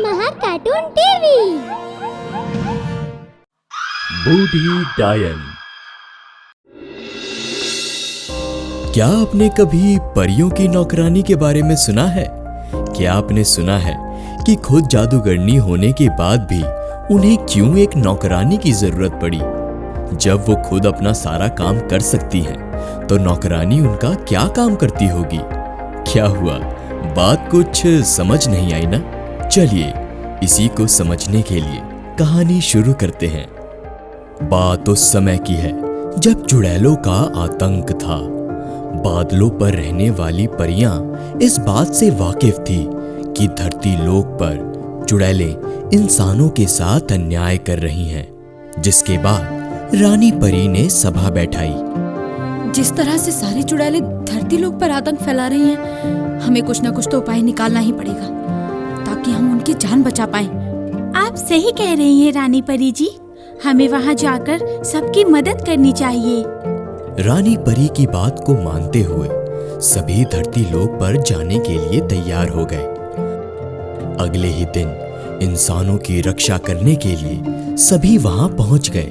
महाकार्टून TV. बूढ़ी डायन। क्या आपने कभी परियों की नौकरानी के बारे में सुना है? क्या आपने सुना है कि खुद जादूगरनी होने के बाद भी उन्हें क्यों एक नौकरानी की जरूरत पड़ी? जब वो खुद अपना सारा काम कर सकती हैं, तो नौकरानी उनका क्या काम करती होगी? क्या हुआ? बात कुछ समझ नहीं आई ना? चलिए इसी को समझने के लिए कहानी शुरू करते हैं। बात उस समय की है जब चुड़ैलों का आतंक था। बादलों पर रहने वाली परियां इस बात से वाकिफ थी कि धरती लोक पर चुड़ैलें इंसानों के साथ अन्याय कर रही हैं। जिसके बाद रानी परी ने सभा बैठाई। जिस तरह से सारी चुड़ैलें धरती लोक पर आतंक फैला रही हैं, हमें कुछ न कुछ तो उपाय निकालना ही पड़ेगा ताकि हम उनकी जान बचा पाएं। आप सही कह रही हैं रानी परी जी, हमें वहाँ जाकर सबकी मदद करनी चाहिए। रानी परी की बात को मानते हुए सभी धरती लोक पर जाने के लिए तैयार हो गए। अगले ही दिन इंसानों की रक्षा करने के लिए सभी वहां पहुंच गए।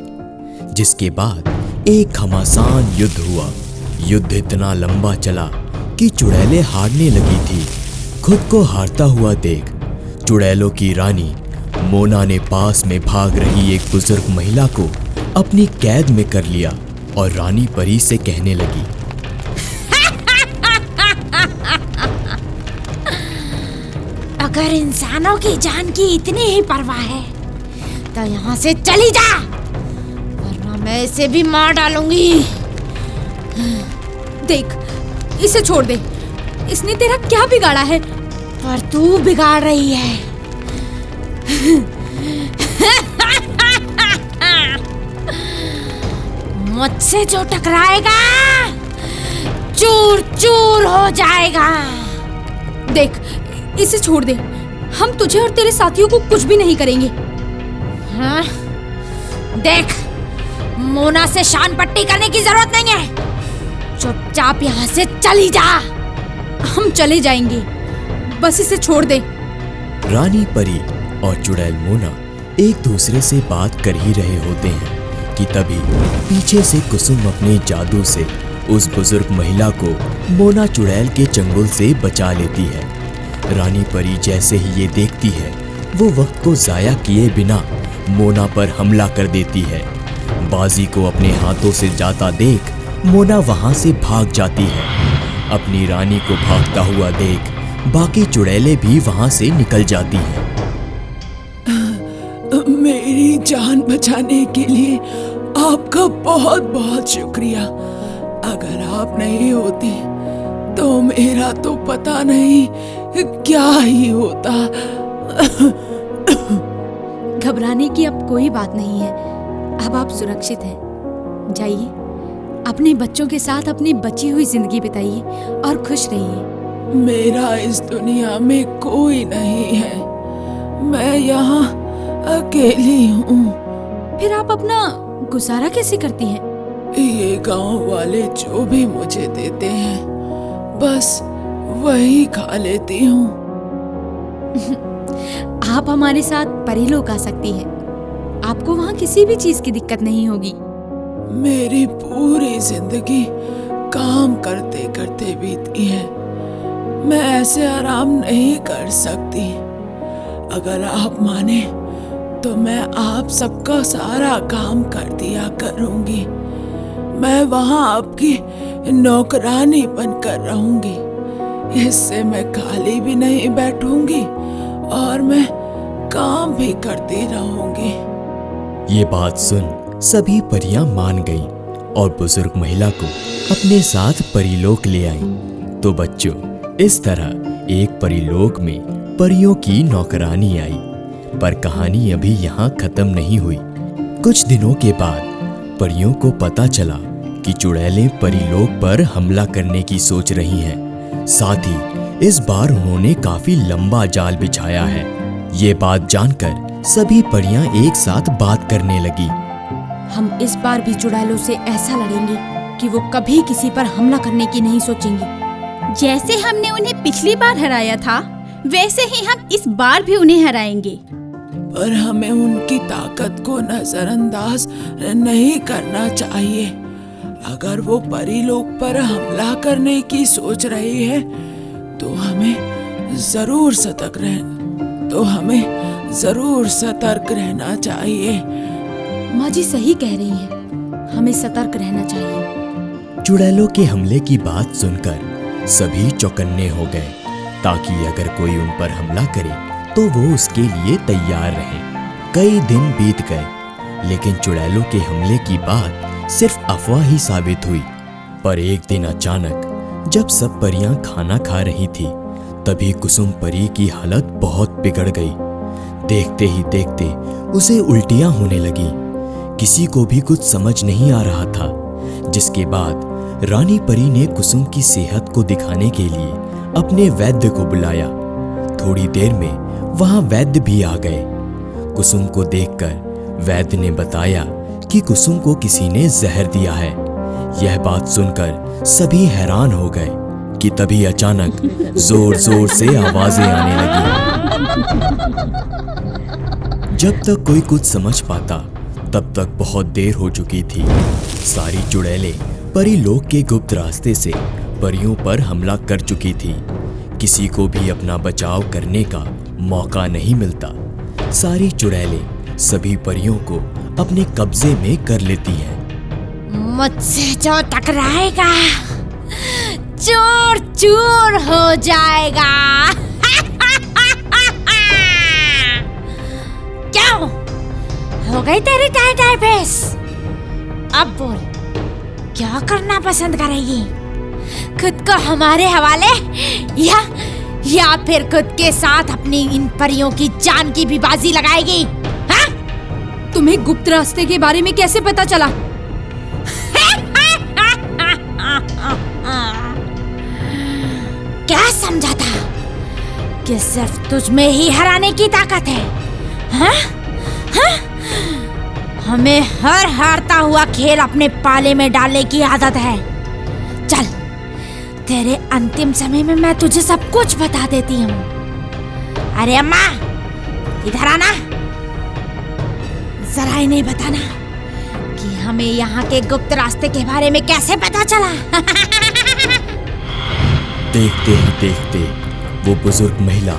जिसके बाद एक घमासान युद्ध हुआ। युद्ध इतना लंबा चला कि चुड़ैलें हारने लगी थी। खुद को हारता हुआ देख चुड़ैलों की रानी मोना ने पास में भाग रही एक बुजुर्ग महिला को अपनी कैद में कर लिया और रानी परी से कहने लगी, अगर इंसानों की जान की इतनी ही परवाह है तो यहाँ से चली जा, वरना मैं इसे भी मार डालूंगी। देख, इसे छोड़ दे। इसने तेरा क्या बिगाड़ा है? पर तू बिगाड़ रही है। मुझसे जो टकराएगा चूर चूर हो जाएगा। देख, इसे छोड़ दे। हम तुझे और तेरे साथियों को कुछ भी नहीं करेंगे। हाँ? देख, मोना से शान पट्टी करने की जरूरत नहीं है। चुपचाप यहाँ से चली जा। हम चले जाएंगे, बस इसे छोड़ दे। रानी परी और चुड़ैल मोना एक दूसरे से बात कर ही रहे होते हैं कि तभी पीछे से कुसुम अपने जादू से उस बुजुर्ग महिला को मोना चुड़ैल के चंगुल से बचा लेती है। रानी परी जैसे ही ये देखती है, वो वक्त को जाया किए बिना मोना पर हमला कर देती है। बाजी को अपने हाथों से जाता देख मोना वहां से भाग जाती है। अपनी रानी को भागता हुआ देख बाकी चुड़ैलें भी वहां से निकल जाती हैं। मेरी जान बचाने के लिए आपका बहुत बहुत शुक्रिया। अगर आप नहीं होती तो मेरा तो पता नहीं क्या ही होता। घबराने की अब कोई बात नहीं है। अब आप सुरक्षित हैं। जाइए, अपने बच्चों के साथ अपनी बची हुई जिंदगी बिताइए और खुश रहिए। मेरा इस दुनिया में कोई नहीं है। मैं यहाँ अकेली हूँ। फिर आप अपना गुजारा कैसे करती हैं? ये गांव वाले जो भी मुझे देते हैं बस वही खा लेती हूँ। आप हमारे साथ परीलोक आ सकती हैं। आपको वहाँ किसी भी चीज की दिक्कत नहीं होगी। मेरी पूरी जिंदगी काम करते करते बीती है। मैं ऐसे आराम नहीं कर सकती। अगर आप माने तो मैं आप सबका सारा काम कर दिया करूंगी। मैं वहाँ आपकी नौकरानी बनकर रहूंगी। इससे मैं खाली भी नहीं बैठूंगी और मैं काम भी करती रहूंगी। ये बात सुन सभी परियां मान गईं और बुजुर्ग महिला को अपने साथ परीलोक ले आईं। तो बच्चों, इस तरह एक परीलोक में परियों की नौकरानी आई। पर कहानी अभी यहाँ खत्म नहीं हुई। कुछ दिनों के बाद परियों को पता चला कि चुड़ैलें परीलोक पर हमला करने की सोच रही हैं। साथ ही इस बार उन्होंने काफी लंबा जाल बिछाया है। ये बात जानकर सभी परियां एक साथ बात करने लगी। हम इस बार भी चुड़ैलों से ऐसा लड़ेंगे कि वो कभी किसी पर हमला करने की नहीं सोचेंगी। जैसे हमने उन्हें पिछली बार हराया था, वैसे ही हम इस बार भी उन्हें हराएंगे। पर हमें उनकी ताकत को नजरअंदाज नहीं करना चाहिए। अगर वो परीलोक पर हमला करने की सोच रही है तो हमें जरूर सतर्क रहना चाहिए। माँ जी सही कह रही हैं, हमें सतर्क रहना चाहिए। चुड़ैलों के हमले की बात सुनकर सभी चौकन्ने हो गए, ताकि अगर कोई उन पर हमला करे तो वो उसके लिए तैयार रहे। कई दिन बीत गए, लेकिन चुड़ैलों के हमले की बात सिर्फ अफवाह ही साबित हुई। पर एक दिन अचानक जब सब परियां खाना खा रही थी, तभी कुसुम परी की हालत बहुत बिगड़ गई। देखते ही देखते उसे उल्टियां होने लगी। किसी को भी कुछ समझ नहीं आ रहा था, जिसके बाद रानी परी ने कुसुम की सेहत को दिखाने के लिए अपने वैद्य को बुलाया। थोड़ी देर में वहां वैद्य भी आ गए। कुसुम को देखकर वैद्य ने बताया कि कुसुम को किसी ने जहर दिया है। यह बात सुनकर सभी हैरान हो गए कि तभी अचानक जोर जोर से आवाजें आने लगी। जब तक कोई कुछ समझ पाता तब तक बहुत देर हो चुकी थी। सारी चुड़ैलें परीलोक के गुप्त रास्ते से परियों पर हमला कर चुकी थी। किसी को भी अपना बचाव करने का मौका नहीं मिलता। सारी चुड़ैलें सभी परियों को अपने कब्जे में कर लेती हैं। मुझसे जो टकराएगा चूर चूर हो जाएगा। क्यों हो गई तेरी टाई फेस? अब बोल, क्या करना पसंद करेगी? खुद को हमारे हवाले या फिर खुद के साथ अपनी इन परियों की जान की भी बाजी लगाएगी? हाँ? तुम्हें गुप्त रास्ते के बारे में कैसे पता चला? क्या समझा था कि सिर्फ तुझ में ही हराने की ताकत है? हाँ? हाँ? हमें हर हारता हुआ खेल अपने पाले में डालने की आदत है। चल, तेरे अंतिम समय में मैं तुझे सब कुछ बता देती हूँ। अरे अम्मा, इधर आना। जरा इन्हें बताना कि हमें यहाँ के गुप्त रास्ते के बारे में कैसे पता चला। देखते ही देखते वो बुजुर्ग महिला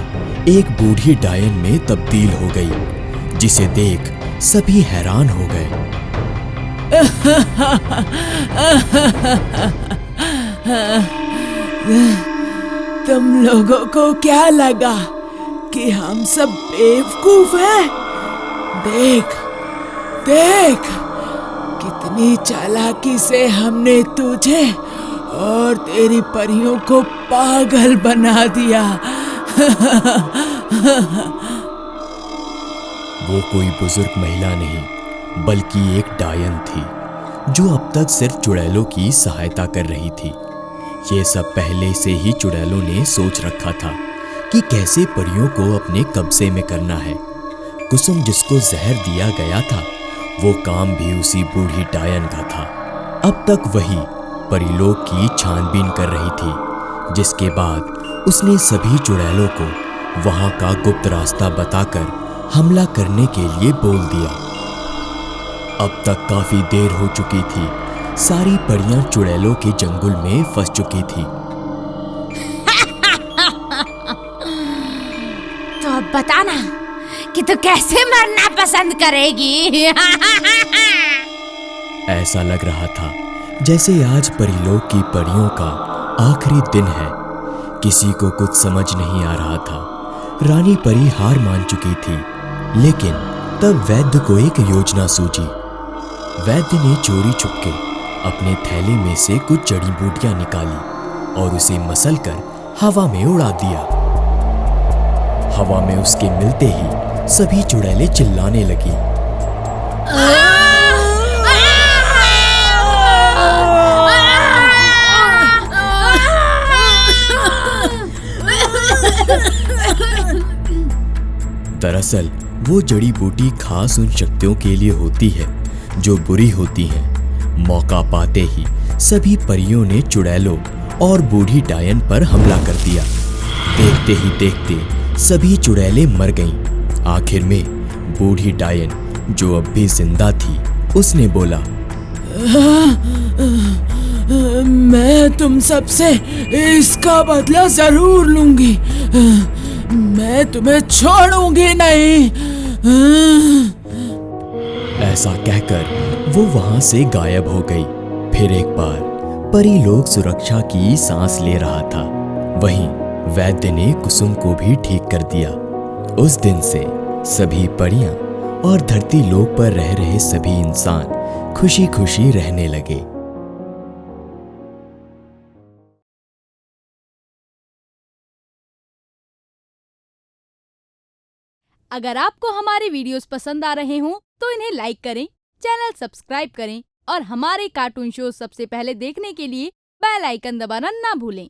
एक बूढ़ी डायन में तब्दील हो गई, जिसे देख सभी हैरान हो गए। तुम लोगों को क्या लगा कि हम सब बेवकूफ हैं? देख देख, कितनी चालाकी से हमने तुझे और तेरी परियों को पागल बना दिया। वो कोई बुजुर्ग महिला नहीं, बल्कि एक डायन थी, जो अब तक सिर्फ चुड़ैलों की सहायता कर रही थी। ये सब पहले से ही चुड़ैलों ने सोच रखा था कि कैसे परियों को अपने कब्जे में करना है। कुसुम जिसको जहर दिया गया था, वो काम भी उसी बूढ़ी डायन का था। अब तक वही परीलोक की छानबीन कर रही थी, जिसके बाद उसने सभी चुड़ैलों को वहां का गुप्त रास्ता बताकर हमला करने के लिए बोल दिया। अब तक काफी देर हो चुकी थी। सारी परियां चुड़ैलों के जंगल में फंस चुकी थी। तो अब बताना कि तू कैसे मरना पसंद करेगी। ऐसा लग रहा था जैसे आज परीलोक की परियों का आखिरी दिन है। किसी को कुछ समझ नहीं आ रहा था। रानी परी हार मान चुकी थी, लेकिन तब वैद्य को एक योजना सूझी। वैद्य ने चोरी छुपके अपने थैले में से कुछ जड़ी बूटियां निकाली और उसे मसलकर हवा में उड़ा दिया। हवा में उसके मिलते ही सभी चुड़ैलें चिल्लाने लगी। दरअसल वो जड़ी बूटी खास उन शक्तियों के लिए होती है जो बुरी होती हैं। मौका पाते ही सभी परियों ने चुड़ैलों और बूढ़ी डायन पर हमला कर दिया। देखते देखते ही देखते सभी चुड़ैलें मर गईं। आखिर में बूढ़ी डायन, जो अब भी जिंदा थी, उसने बोला, मैं तुम सबसे इसका बदला जरूर लूंगी। मैं तुम्हें छोड़ूंगी नहीं। ऐसा कहकर वो वहां से गायब हो गई। फिर एक बार परी लोग सुरक्षा की सांस ले रहा था, वहीं वैद्य ने कुसुम को भी ठीक कर दिया। उस दिन से सभी परियां और धरती लोक पर रह रहे सभी इंसान खुशी खुशी रहने लगे। अगर आपको हमारे वीडियोस पसंद आ रहे हों तो इन्हें लाइक करें, चैनल सब्सक्राइब करें और हमारे कार्टून शो सबसे पहले देखने के लिए बेल आइकन दबाना ना भूलें।